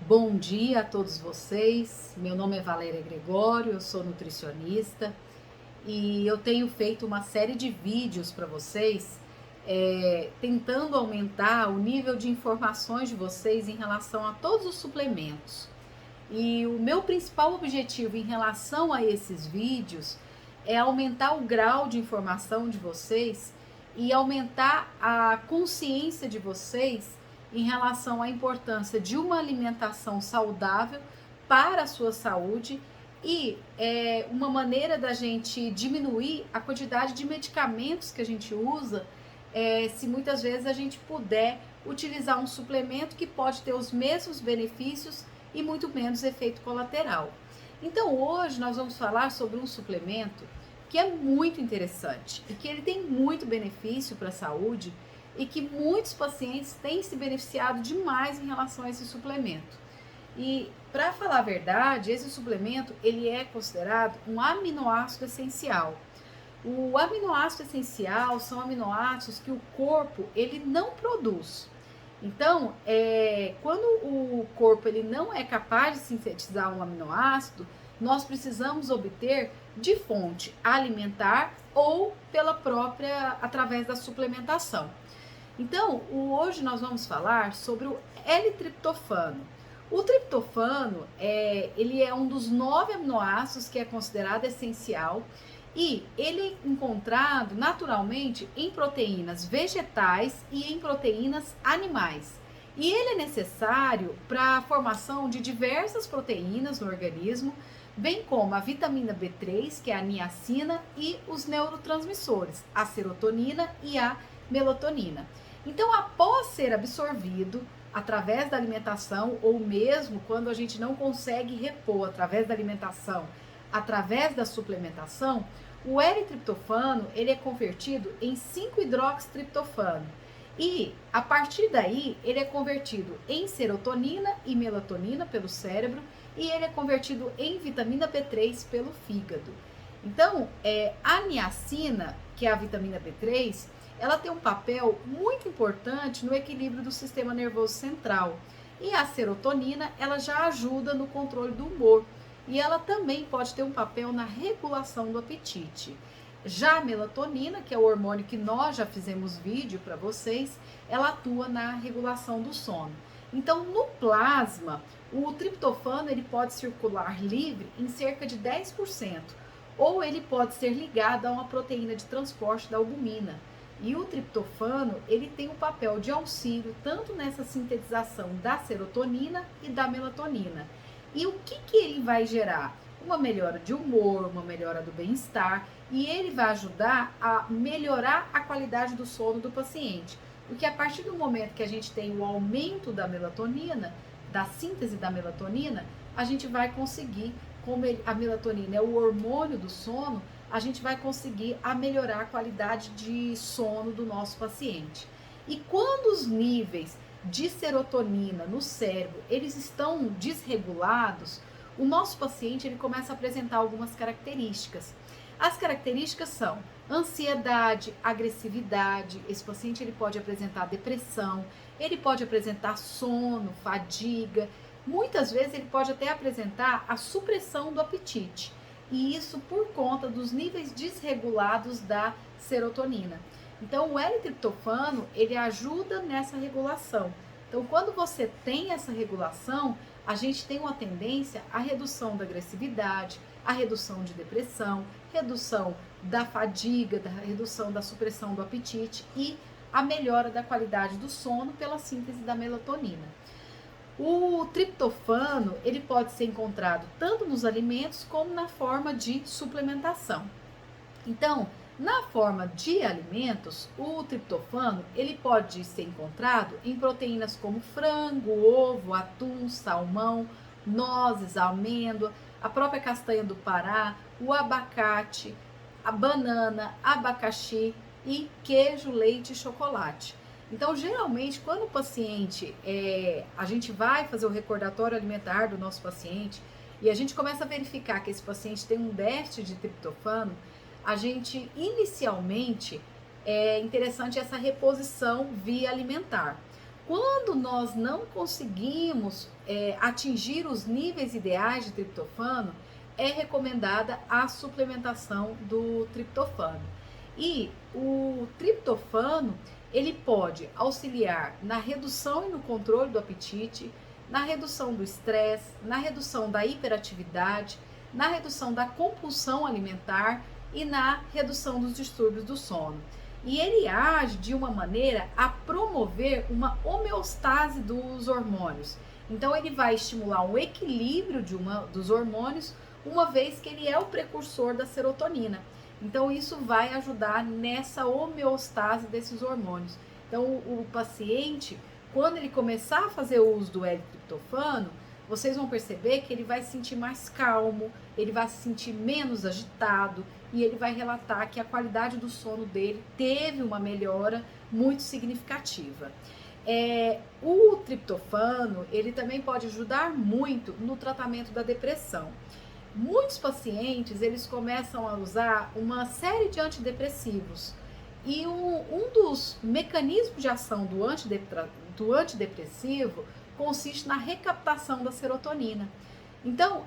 Bom dia a todos vocês. Meu nome é Valéria Gregório, eu sou nutricionista e eu tenho feito uma série de vídeos para vocês, tentando aumentar o nível de informações de vocês em relação a todos os suplementos. E o meu principal objetivo em relação a esses vídeos é aumentar o grau de informação de vocês e aumentar a consciência de vocês em relação à importância de uma alimentação saudável para a sua saúde e uma maneira da gente diminuir a quantidade de medicamentos que a gente usa, se muitas vezes a gente puder utilizar um suplemento que pode ter os mesmos benefícios e muito menos efeito colateral. Então hoje nós vamos falar sobre um suplemento que é muito interessante e que ele tem muito benefício para a saúde e que muitos pacientes têm se beneficiado demais em relação a esse suplemento. E para falar a verdade, esse suplemento ele é considerado um aminoácido essencial. O aminoácido essencial são aminoácidos que o corpo ele não produz. Então, quando o corpo ele não é capaz de sintetizar um aminoácido, nós precisamos obter de fonte alimentar ou através da suplementação. Então, hoje nós vamos falar sobre o L-triptofano. O triptofano ele é um dos 9 aminoácidos que é considerado essencial e ele é encontrado naturalmente em proteínas vegetais e em proteínas animais. E ele é necessário para a formação de diversas proteínas no organismo, bem como a vitamina B3, que é a niacina, e os neurotransmissores, a serotonina e a melatonina. Então, após ser absorvido através da alimentação, ou mesmo quando a gente não consegue repor através da alimentação, através da suplementação, o L-triptofano ele é convertido em 5-hidroxitriptofano e a partir daí ele é convertido em serotonina e melatonina pelo cérebro e ele é convertido em vitamina B3 pelo fígado. Então, a niacina, que é a vitamina B3, ela tem um papel muito importante no equilíbrio do sistema nervoso central. E a serotonina, ela já ajuda no controle do humor. E ela também pode ter um papel na regulação do apetite. Já a melatonina, que é o hormônio que nós já fizemos vídeo para vocês, ela atua na regulação do sono. Então, no plasma, o triptofano ele pode circular livre em cerca de 10%, ou ele pode ser ligado a uma proteína de transporte da albumina. E o triptofano, ele tem um papel de auxílio tanto nessa sintetização da serotonina e da melatonina. E o que ele vai gerar? Uma melhora de humor, uma melhora do bem-estar, e ele vai ajudar a melhorar a qualidade do sono do paciente. Porque a partir do momento que a gente tem o aumento da melatonina, da síntese da melatonina, a gente vai conseguir, como a melatonina é o hormônio do sono, a gente vai conseguir melhorar a qualidade de sono do nosso paciente. E quando os níveis de serotonina no cérebro, eles estão desregulados, o nosso paciente ele começa a apresentar algumas características. As características são ansiedade, agressividade, esse paciente ele pode apresentar depressão, ele pode apresentar sono, fadiga, muitas vezes ele pode até apresentar a supressão do apetite. E isso por conta dos níveis desregulados da serotonina. Então, o L-triptofano, ele ajuda nessa regulação. Então, quando você tem essa regulação, a gente tem uma tendência à redução da agressividade, à redução de depressão, redução da fadiga, redução da supressão do apetite e a melhora da qualidade do sono pela síntese da melatonina. O triptofano, ele pode ser encontrado tanto nos alimentos como na forma de suplementação. Então, na forma de alimentos, o triptofano, ele pode ser encontrado em proteínas como frango, ovo, atum, salmão, nozes, amêndoa, a própria castanha do Pará, o abacate, a banana, abacaxi e queijo, leite e chocolate. Então, geralmente, quando o paciente, a gente vai fazer o recordatório alimentar do nosso paciente e a gente começa a verificar que esse paciente tem um déficit de triptofano, a gente, inicialmente, é interessante essa reposição via alimentar. Quando nós não conseguimos atingir os níveis ideais de triptofano, é recomendada a suplementação do triptofano. E o triptofano, ele pode auxiliar na redução e no controle do apetite, na redução do estresse, na redução da hiperatividade, na redução da compulsão alimentar e na redução dos distúrbios do sono. E ele age de uma maneira a promover uma homeostase dos hormônios. Então ele vai estimular um equilíbrio dos hormônios, uma vez que ele é o precursor da serotonina. Então isso vai ajudar nessa homeostase desses hormônios. Então o paciente, quando ele começar a fazer uso do L-triptofano, vocês vão perceber que ele vai se sentir mais calmo, ele vai se sentir menos agitado e ele vai relatar que a qualidade do sono dele teve uma melhora muito significativa. O triptofano, ele também pode ajudar muito no tratamento da depressão. Muitos pacientes, eles começam a usar uma série de antidepressivos e um dos mecanismos de ação do antidepressivo consiste na recaptação da serotonina. Então,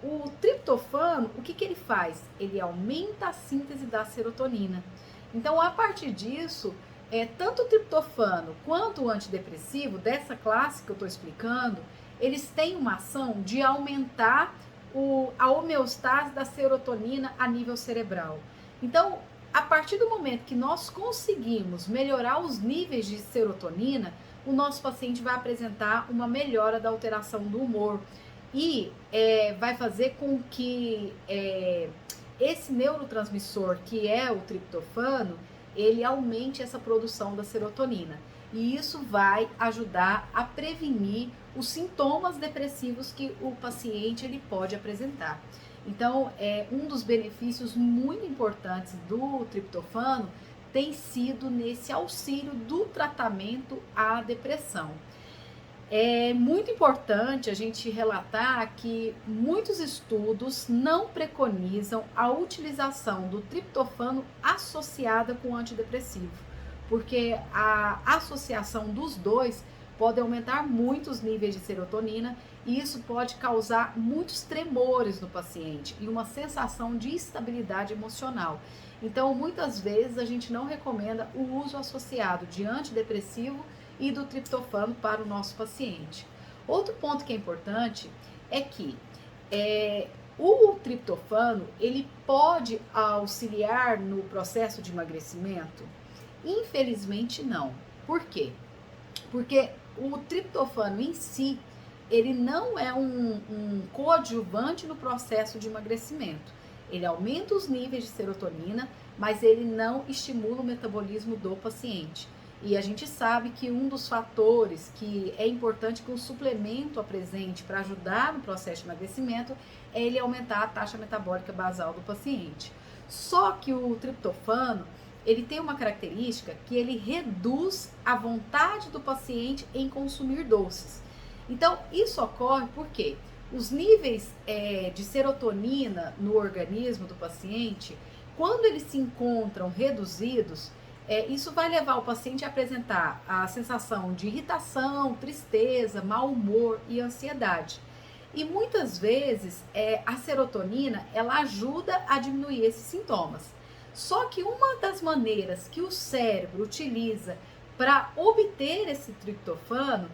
o triptofano, o que ele faz? Ele aumenta a síntese da serotonina. Então, a partir disso, tanto o triptofano quanto o antidepressivo, dessa classe que eu estou explicando, eles têm uma ação de aumentar a homeostase da serotonina a nível cerebral. Então, a partir do momento que nós conseguimos melhorar os níveis de serotonina, o nosso paciente vai apresentar uma melhora da alteração do humor e vai fazer com que esse neurotransmissor, que é o triptofano, ele aumente essa produção da serotonina. E isso vai ajudar a prevenir os sintomas depressivos que o paciente ele pode apresentar. Então, um dos benefícios muito importantes do triptofano tem sido nesse auxílio do tratamento à depressão. É muito importante a gente relatar que muitos estudos não preconizam a utilização do triptofano associada com antidepressivo, porque a associação dos dois pode aumentar muito os níveis de serotonina e isso pode causar muitos tremores no paciente e uma sensação de instabilidade emocional. Então, muitas vezes a gente não recomenda o uso associado de antidepressivo e do triptofano para o nosso paciente. Outro ponto que é importante é que o triptofano ele pode auxiliar no processo de emagrecimento? Infelizmente não. Por quê? Porque o triptofano em si, ele não é um coadjuvante no processo de emagrecimento. Ele aumenta os níveis de serotonina, mas ele não estimula o metabolismo do paciente. E a gente sabe que um dos fatores que é importante que o suplemento apresente para ajudar no processo de emagrecimento é ele aumentar a taxa metabólica basal do paciente. Só que o triptofano, ele tem uma característica que ele reduz a vontade do paciente em consumir doces. Então, isso ocorre porque os níveis de serotonina no organismo do paciente, quando eles se encontram reduzidos, isso vai levar o paciente a apresentar a sensação de irritação, tristeza, mau humor e ansiedade. E muitas vezes a serotonina ela ajuda a diminuir esses sintomas. Só que uma das maneiras que o cérebro utiliza para obter esse triptofano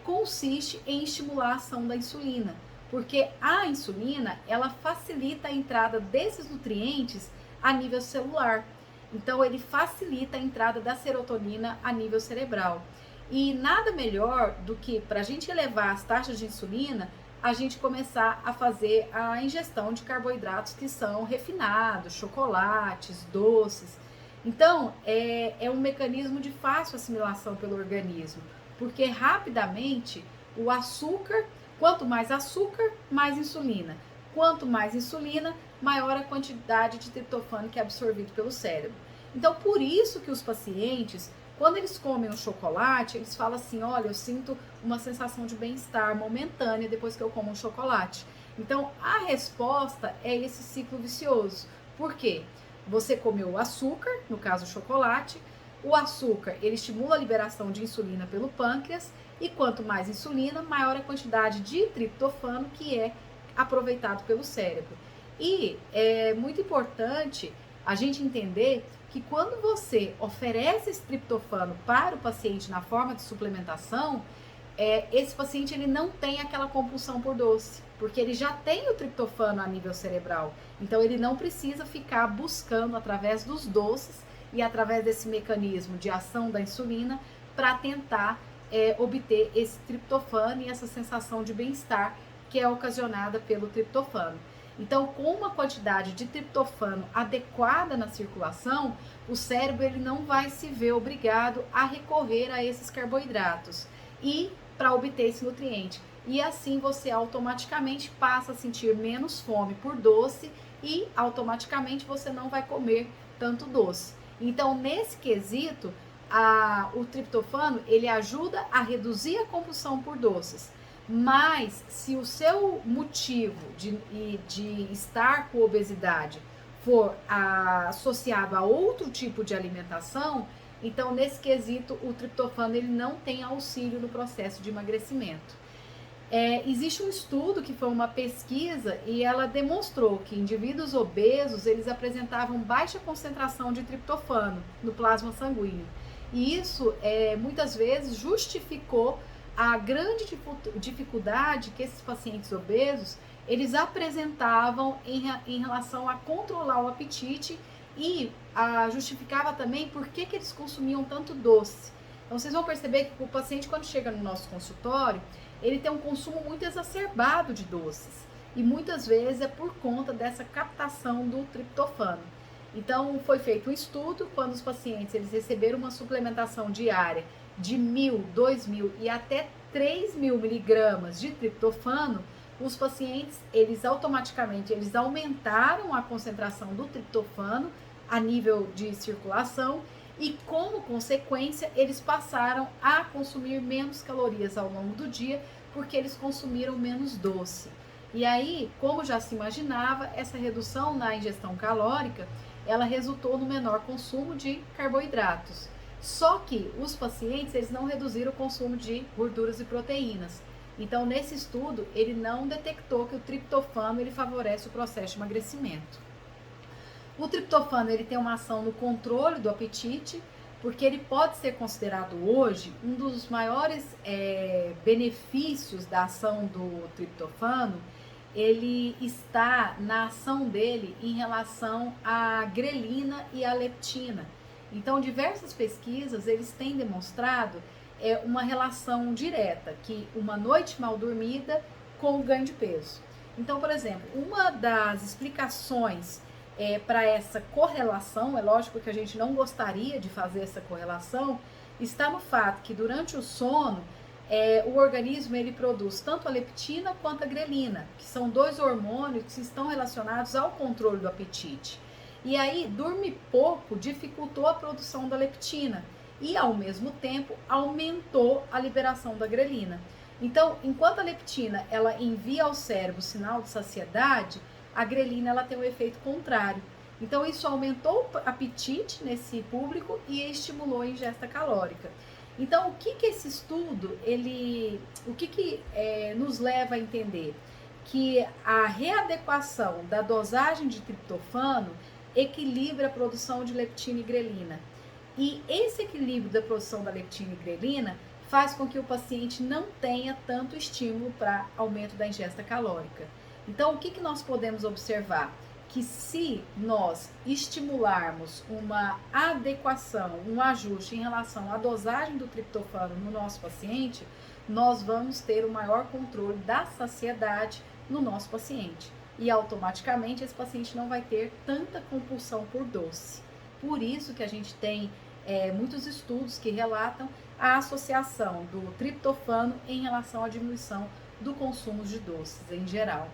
consiste em estimular a ação da insulina, porque a insulina ela facilita a entrada desses nutrientes a nível celular. Então, ele facilita a entrada da serotonina a nível cerebral. E nada melhor do que, para a gente elevar as taxas de insulina, a gente começar a fazer a ingestão de carboidratos que são refinados, chocolates, doces. Então, é um mecanismo de fácil assimilação pelo organismo, porque rapidamente o açúcar, quanto mais açúcar, mais insulina. Quanto mais insulina, maior a quantidade de triptofano que é absorvido pelo cérebro. Então, por isso que os pacientes, quando eles comem um chocolate, eles falam assim, olha, eu sinto uma sensação de bem-estar momentânea depois que eu como um chocolate. Então, a resposta é esse ciclo vicioso. Por quê? Você comeu o açúcar, no caso o chocolate, o açúcar, ele estimula a liberação de insulina pelo pâncreas, E quanto mais insulina, maior a quantidade de triptofano que é aproveitado pelo cérebro. E é muito importante a gente entender que quando você oferece esse triptofano para o paciente na forma de suplementação, esse paciente ele não tem aquela compulsão por doce, porque ele já tem o triptofano a nível cerebral. Então ele não precisa ficar buscando através dos doces e através desse mecanismo de ação da insulina para tentar obter esse triptofano e essa sensação de bem-estar que é ocasionada pelo triptofano. Então, com uma quantidade de triptofano adequada na circulação, o cérebro ele não vai se ver obrigado a recorrer a esses carboidratos e para obter esse nutriente. E assim você automaticamente passa a sentir menos fome por doce e automaticamente você não vai comer tanto doce. Então, nesse quesito, o triptofano ele ajuda a reduzir a compulsão por doces. Mas se o seu motivo de estar com obesidade for associado a outro tipo de alimentação, então nesse quesito o triptofano ele não tem auxílio no processo de emagrecimento. Existe um estudo que foi uma pesquisa e ela demonstrou que indivíduos obesos eles apresentavam baixa concentração de triptofano no plasma sanguíneo. E isso muitas vezes justificou a grande dificuldade que esses pacientes obesos eles apresentavam em relação a controlar o apetite e justificava também por que eles consumiam tanto doce. Então vocês vão perceber que o paciente quando chega no nosso consultório, ele tem um consumo muito exacerbado de doces e muitas vezes é por conta dessa captação do triptofano. Então foi feito um estudo quando os pacientes eles receberam uma suplementação diária de 1.000, 2.000 e até 3.000 miligramas de triptofano, os pacientes, eles automaticamente, eles aumentaram a concentração do triptofano a nível de circulação e, como consequência, eles passaram a consumir menos calorias ao longo do dia, porque eles consumiram menos doce. E aí, como já se imaginava, essa redução na ingestão calórica, ela resultou no menor consumo de carboidratos. Só que os pacientes eles não reduziram o consumo de gorduras e proteínas. Então, nesse estudo, ele não detectou que o triptofano ele favorece o processo de emagrecimento. O triptofano ele tem uma ação no controle do apetite, porque ele pode ser considerado hoje um dos maiores benefícios da ação do triptofano. Ele está na ação dele em relação à grelina e à leptina. Então, diversas pesquisas, eles têm demonstrado uma relação direta, que uma noite mal dormida com o ganho de peso. Então, por exemplo, uma das explicações para essa correlação, é lógico que a gente não gostaria de fazer essa correlação, está no fato que durante o sono, o organismo ele produz tanto a leptina quanto a grelina, que são dois hormônios que estão relacionados ao controle do apetite. E aí, dormir pouco dificultou a produção da leptina e, ao mesmo tempo, aumentou a liberação da grelina. Então, enquanto a leptina ela envia ao cérebro o sinal de saciedade, a grelina ela tem um efeito contrário. Então, isso aumentou o apetite nesse público e estimulou a ingesta calórica. Então, o que esse estudo, nos leva a entender? Que a readequação da dosagem de triptofano equilibra a produção de leptina e grelina. E esse equilíbrio da produção da leptina e grelina faz com que o paciente não tenha tanto estímulo para aumento da ingesta calórica. Então, o que nós podemos observar? Que se nós estimularmos uma adequação, um ajuste em relação à dosagem do triptofano no nosso paciente, nós vamos ter o maior controle da saciedade no nosso paciente. E automaticamente esse paciente não vai ter tanta compulsão por doce. Por isso que a gente tem muitos estudos que relatam a associação do triptofano em relação à diminuição do consumo de doces em geral.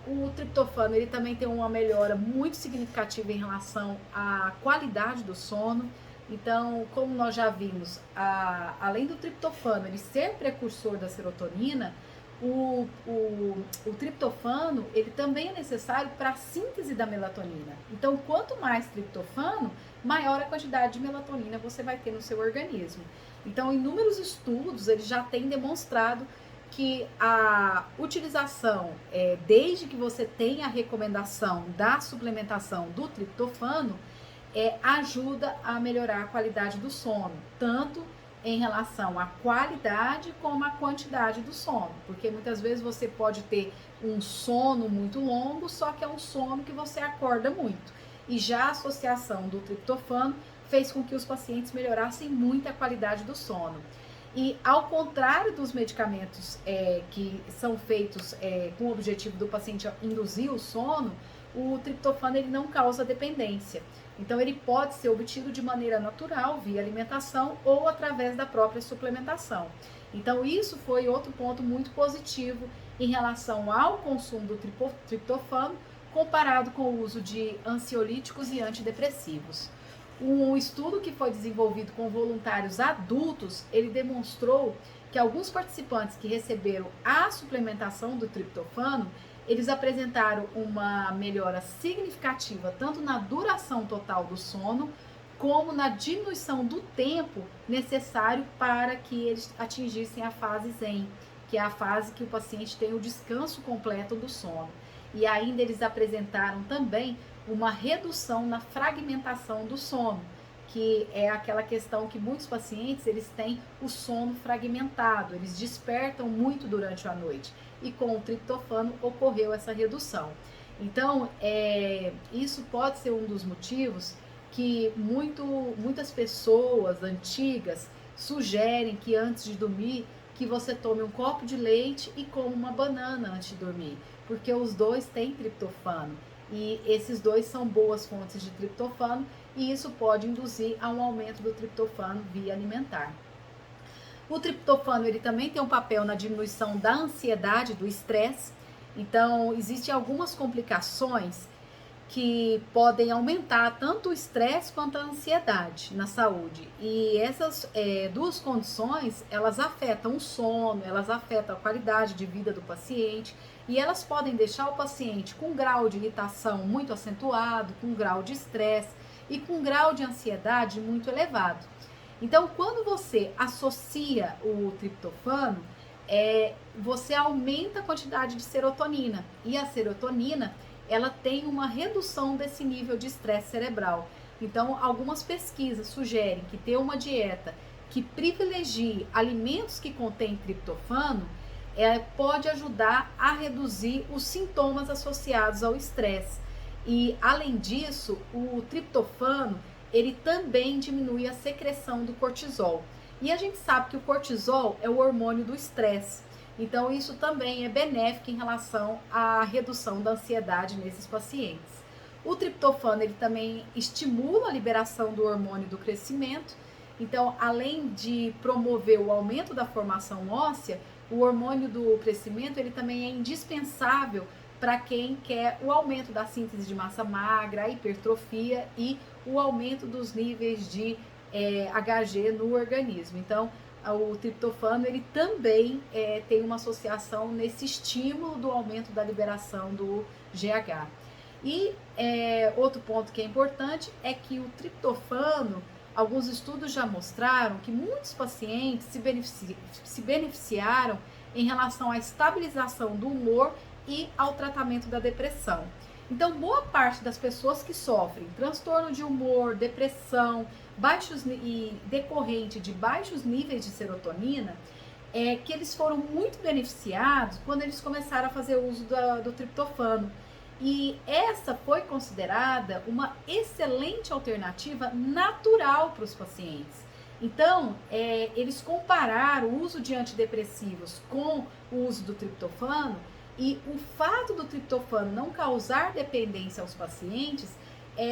O triptofano ele também tem uma melhora muito significativa em relação à qualidade do sono. Então, como nós já vimos, além do triptofano ele ser precursor da serotonina, o triptofano ele também é necessário para a síntese da melatonina. Então, quanto mais triptofano, maior a quantidade de melatonina você vai ter no seu organismo. Então, inúmeros estudos eles já têm demonstrado que a utilização, desde que você tenha a recomendação da suplementação do triptofano, ajuda a melhorar a qualidade do sono, tanto em relação à qualidade como à quantidade do sono, porque muitas vezes você pode ter um sono muito longo, só que é um sono que você acorda muito. E já a associação do triptofano fez com que os pacientes melhorassem muito a qualidade do sono. E ao contrário dos medicamentos que são feitos com o objetivo do paciente induzir o sono, o triptofano ele não causa dependência. Então ele pode ser obtido de maneira natural, via alimentação ou através da própria suplementação. Então isso foi outro ponto muito positivo em relação ao consumo do triptofano, comparado com o uso de ansiolíticos e antidepressivos. Um estudo que foi desenvolvido com voluntários adultos, ele demonstrou que alguns participantes que receberam a suplementação do triptofano, eles apresentaram uma melhora significativa tanto na duração total do sono, como na diminuição do tempo necessário para que eles atingissem a fase Zen, que é a fase que o paciente tem o descanso completo do sono. E ainda eles apresentaram também uma redução na fragmentação do sono, que é aquela questão que muitos pacientes eles têm o sono fragmentado, eles despertam muito durante a noite, e com o triptofano ocorreu essa redução. Então, isso pode ser um dos motivos que muitas pessoas antigas sugerem que antes de dormir, que você tome um copo de leite e coma uma banana antes de dormir, porque os dois têm triptofano. E esses dois são boas fontes de triptofano e isso pode induzir a um aumento do triptofano via alimentar. O triptofano ele também tem um papel na diminuição da ansiedade, do estresse. Então, existem algumas complicações que podem aumentar tanto o estresse quanto a ansiedade na saúde. E essas duas condições, elas afetam o sono, elas afetam a qualidade de vida do paciente e elas podem deixar o paciente com um grau de irritação muito acentuado, com um grau de estresse e com um grau de ansiedade muito elevado. Então, quando você associa o triptofano, você aumenta a quantidade de serotonina e a serotonina ela tem uma redução desse nível de estresse cerebral. Então, algumas pesquisas sugerem que ter uma dieta que privilegie alimentos que contêm triptofano pode ajudar a reduzir os sintomas associados ao estresse. E, além disso, o triptofano ele também diminui a secreção do cortisol. E a gente sabe que o cortisol é o hormônio do estresse. Então, isso também é benéfico em relação à redução da ansiedade nesses pacientes. O triptofano, ele também estimula a liberação do hormônio do crescimento. Então, além de promover o aumento da formação óssea, o hormônio do crescimento, ele também é indispensável para quem quer o aumento da síntese de massa magra, a hipertrofia e o aumento dos níveis de Hg no organismo. Então, o triptofano ele também tem uma associação nesse estímulo do aumento da liberação do GH. E outro ponto que é importante é que o triptofano, alguns estudos já mostraram que muitos pacientes se beneficiaram em relação à estabilização do humor e ao tratamento da depressão. Então, boa parte das pessoas que sofrem transtorno de humor, depressão, decorrente de baixos níveis de serotonina, que eles foram muito beneficiados quando eles começaram a fazer uso do triptofano. E essa foi considerada uma excelente alternativa natural para os pacientes. Então, eles compararam o uso de antidepressivos com o uso do triptofano, e o fato do triptofano não causar dependência aos pacientes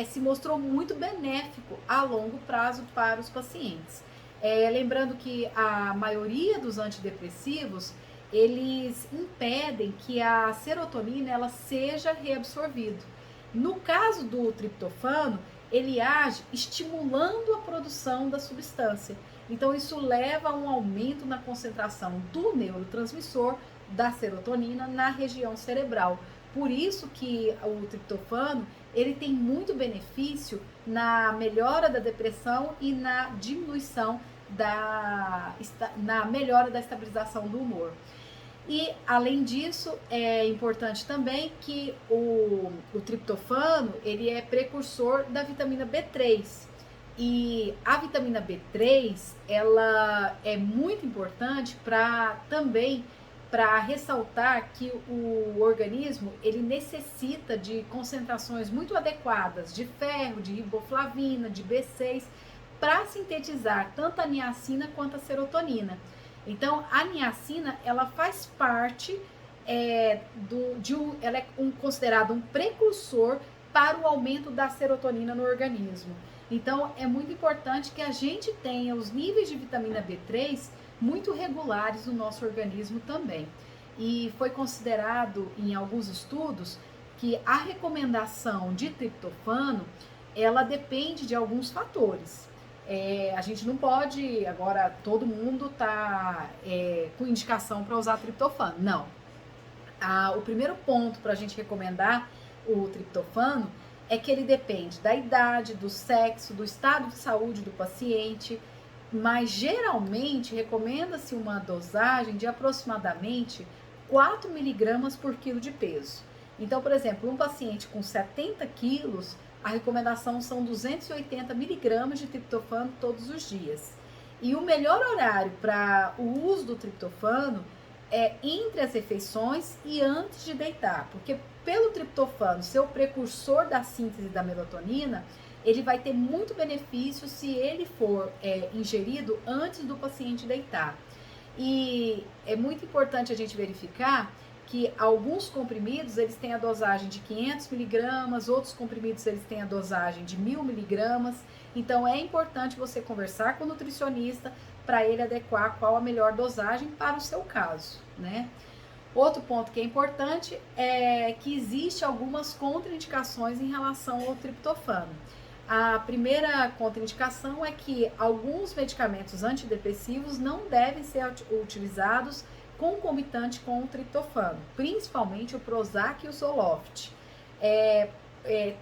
se mostrou muito benéfico a longo prazo para os pacientes. Lembrando que a maioria dos antidepressivos, eles impedem que a serotonina ela seja reabsorvida. No caso do triptofano, ele age estimulando a produção da substância. Então, isso leva a um aumento na concentração do neurotransmissor da serotonina na região cerebral. Por isso que o triptofano ele tem muito benefício na melhora da depressão e na diminuição na melhora da estabilização do humor. E, além disso, é importante também que o triptofano, ele é precursor da vitamina B3. E a vitamina B3, ela é muito importante também para ressaltar que o organismo, ele necessita de concentrações muito adequadas de ferro, de riboflavina, de B6, para sintetizar tanto a niacina quanto a serotonina. Então, a niacina, ela faz parte, ela é considerada um precursor para o aumento da serotonina no organismo. Então, é muito importante que a gente tenha os níveis de vitamina B3 muito regulares no nosso organismo também. E foi considerado em alguns estudos que a recomendação de triptofano, ela depende de alguns fatores. A gente não pode, agora todo mundo tá com indicação para usar triptofano, não. O primeiro ponto para a gente recomendar o triptofano é que ele depende da idade, do sexo, do estado de saúde do paciente, mas geralmente recomenda-se uma dosagem de aproximadamente 4 miligramas por quilo de peso. Então, por exemplo, um paciente com 70 quilos, a recomendação são 280 miligramas de triptofano todos os dias. E o melhor horário para o uso do triptofano é entre as refeições e antes de deitar, porque pelo triptofano ser o precursor da síntese da melatonina, ele vai ter muito benefício se ele for ingerido antes do paciente deitar. E é muito importante a gente verificar que alguns comprimidos, eles têm a dosagem de 500 miligramas, outros comprimidos, eles têm a dosagem de 1000 miligramas. Então, é importante você conversar com o nutricionista para ele adequar qual a melhor dosagem para o seu caso, né? Outro ponto que é importante é que existe algumas contraindicações em relação ao triptofano. A primeira contraindicação é que alguns medicamentos antidepressivos não devem ser utilizados concomitante com o triptofano, principalmente o Prozac e o Zoloft.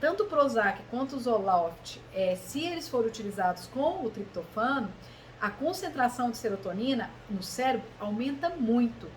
Tanto o Prozac quanto o Zoloft, se eles forem utilizados com o triptofano, a concentração de serotonina no cérebro aumenta muito.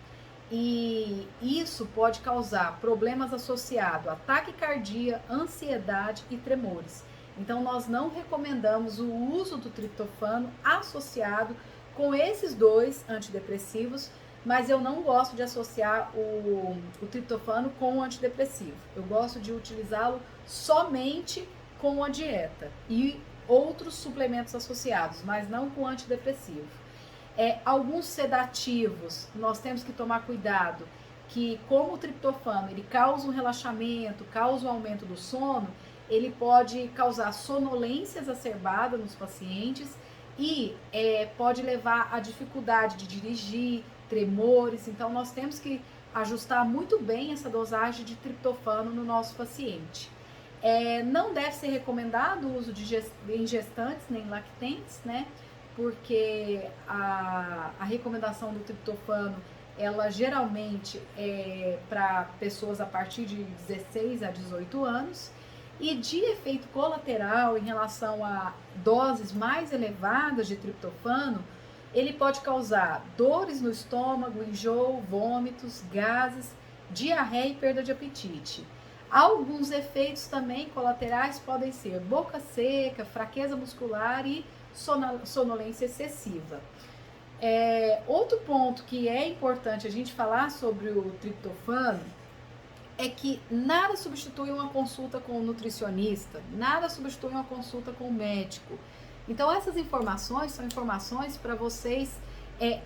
E isso pode causar problemas associados a taquicardia, ansiedade e tremores. Então, nós não recomendamos o uso do triptofano associado com esses dois antidepressivos, mas eu não gosto de associar o triptofano com o antidepressivo. Eu gosto de utilizá-lo somente com a dieta e outros suplementos associados, mas não com antidepressivo. Alguns sedativos, nós temos que tomar cuidado, que como o triptofano, ele causa um relaxamento, causa um aumento do sono, ele pode causar sonolência exacerbada nos pacientes e pode levar a dificuldade de dirigir, tremores. Então, nós temos que ajustar muito bem essa dosagem de triptofano no nosso paciente. Não deve ser recomendado o uso em gestantes nem lactentes, né? Porque a recomendação do triptofano, ela geralmente é para pessoas a partir de 16 a 18 anos. E de efeito colateral em relação a doses mais elevadas de triptofano, ele pode causar dores no estômago, enjoo, vômitos, gases, diarreia e perda de apetite. Alguns efeitos também colaterais podem ser boca seca, fraqueza muscular e sonolência excessiva. Outro ponto que é importante a gente falar sobre o triptofano é que nada substitui uma consulta com o nutricionista, nada substitui uma consulta com o médico. Então, essas informações são informações para vocês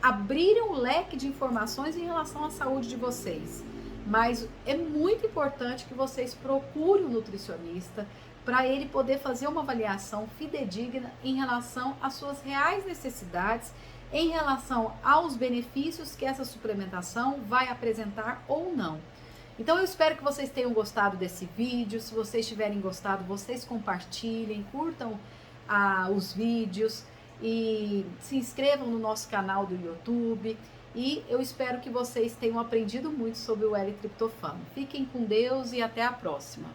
abrirem um leque de informações em relação à saúde de vocês. Mas é muito importante que vocês procurem um nutricionista para ele poder fazer uma avaliação fidedigna em relação às suas reais necessidades, em relação aos benefícios que essa suplementação vai apresentar ou não. Então eu espero que vocês tenham gostado desse vídeo. Se vocês tiverem gostado, vocês compartilhem, curtam os vídeos e se inscrevam no nosso canal do YouTube. E eu espero que vocês tenham aprendido muito sobre o L-triptofano. Fiquem com Deus e até a próxima.